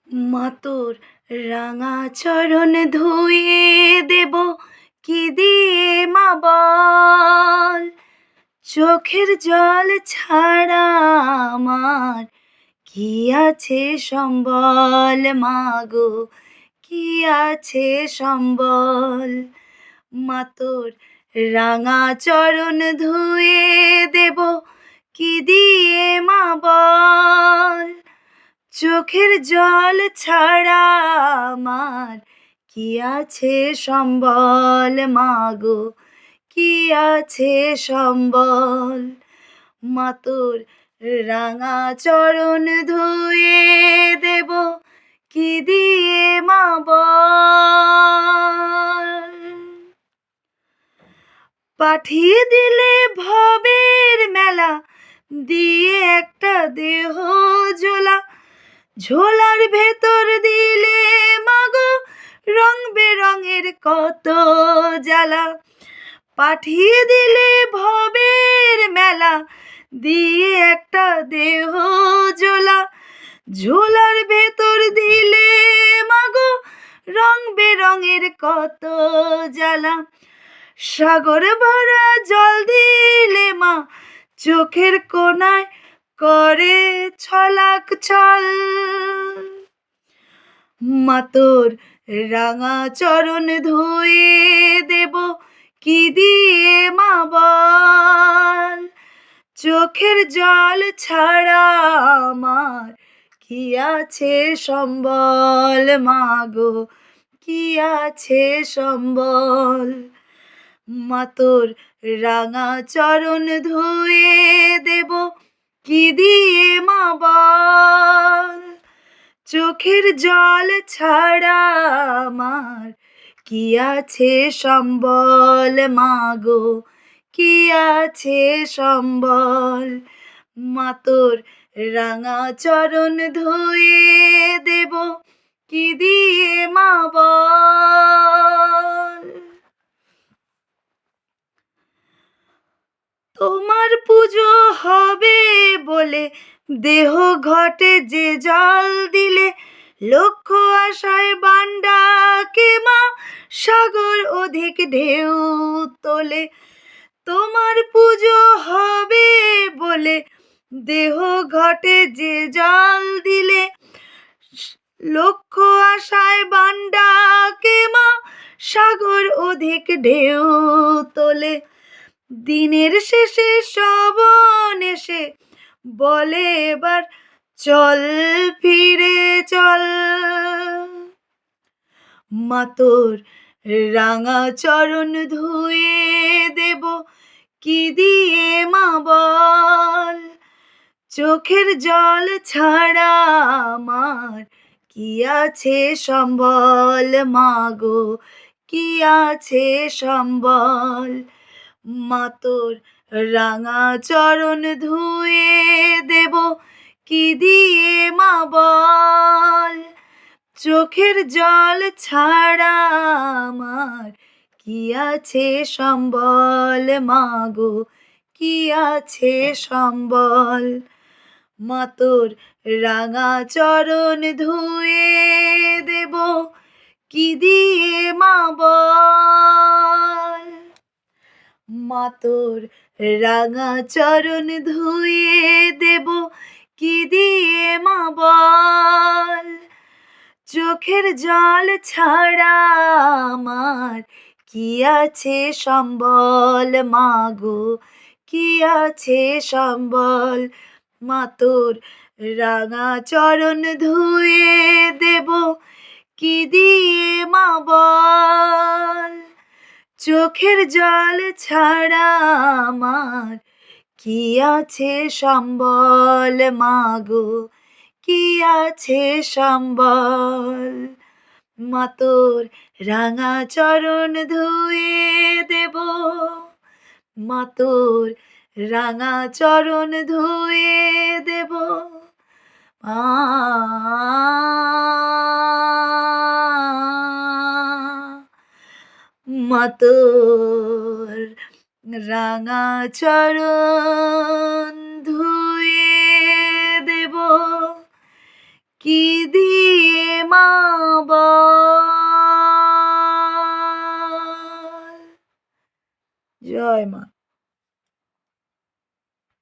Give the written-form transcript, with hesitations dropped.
মা তোর রাঙা চরণ ধুয়ে দেব কি দিয়ে মা বল। চোখের জল ছাড়া আমার কি আছে সম্বল, মাগো কি আছে সম্বল। মা তোর রাঙা চরণ ধুয়ে দেব কি দিয়ে মা বল। চোখের জল ছাড়া আমার কি আছে সম্বল, মাগো কি আছে সম্বল। মা তোর রাঙা চরণ ধুয়ে দেব কি দিয়ে মা বল। পাঠিয়ে দিলে ভবের মেলা দিয়ে একটা দেহ ঝোলা, ঝোলার ভেতর দিলে মাগো রং বেরঙের কত জ্বালা। পাঠিয়ে দিলে ভবের মেলা দিয়ে একটা দেহ ঝোলা, ঝোলার ভেতর দিলে মাগো রং বেরঙের কত জ্বালা। সাগর ভরা জল দিলে মা চোখের কোনায় করে ছলাক ছল। মা তোর রাঙা চরণ ধুয়ে দেব কি দিয়ে মা বল। চোখের জল ছাড়া আমার কি আছে সম্বল, মাগো কি আছে সম্বল। মা তোর রাঙা চরণ ধুয়ে দেব কি দিয়ে মা বল। চোখের জল ছাড়া আমার কি আছে সম্বল, মাগো কি আছে সম্বল। মা তোর রাঙা চরণ ধুয়ে দেব কি দিয়ে মা বল। তোমার পুজো হবে বলে দেহ ঘটে যে জল দিলে, লক্ষ আশায় বান্ডাকে মা সাগর অধিক ঢেউ তোলে। তোমার পুজো হবে বলে দেহ ঘটে যে জল দিলে, লক্ষ আশায় বান্ডাকে মা সাগর অধিক ঢেউ তোলে। দিনের শেষে শ্রবণ এসে বলে এবার চল ফিরে চল। মা তোর রাঙা চরণ ধুয়ে দেব কি দিয়ে মা বল। চোখের জল ছাড়া আমার কি আছে সম্বল, মাগো কি আছে সম্বল। মা তোর রাঙা চরণ ধুয়ে দেব কি দিয়ে মা বল। চোখের জল ছাড়া আমার কি আছে সম্বল, মাগো কি আছে সম্বল। মা তোর রাঙা চরণ ধুয়ে দেব কি দিয়ে মা বল। মা তোর রাঙা চরণ ধুয়ে দেব কি দিয়ে মা বল। চোখের জল ছাড়া আমার কি আছে সম্বল, মাগো কি আছে সম্বল। মা তোর রাঙা চরণ ধুয়ে দেব কি দিয়ে মা বল। চোখের জল ছাড়া আমার কি আছে সম্বল, মাগো কি আছে সম্বল। মা তোর রাঙা চরণ ধুয়ে দেব, মা তোর রাঙা চরণ ধুয়ে দেব। মা তোর রাঙা চরণ ধুয়ে দেব কি দিয়ে মা বল। জয় মা।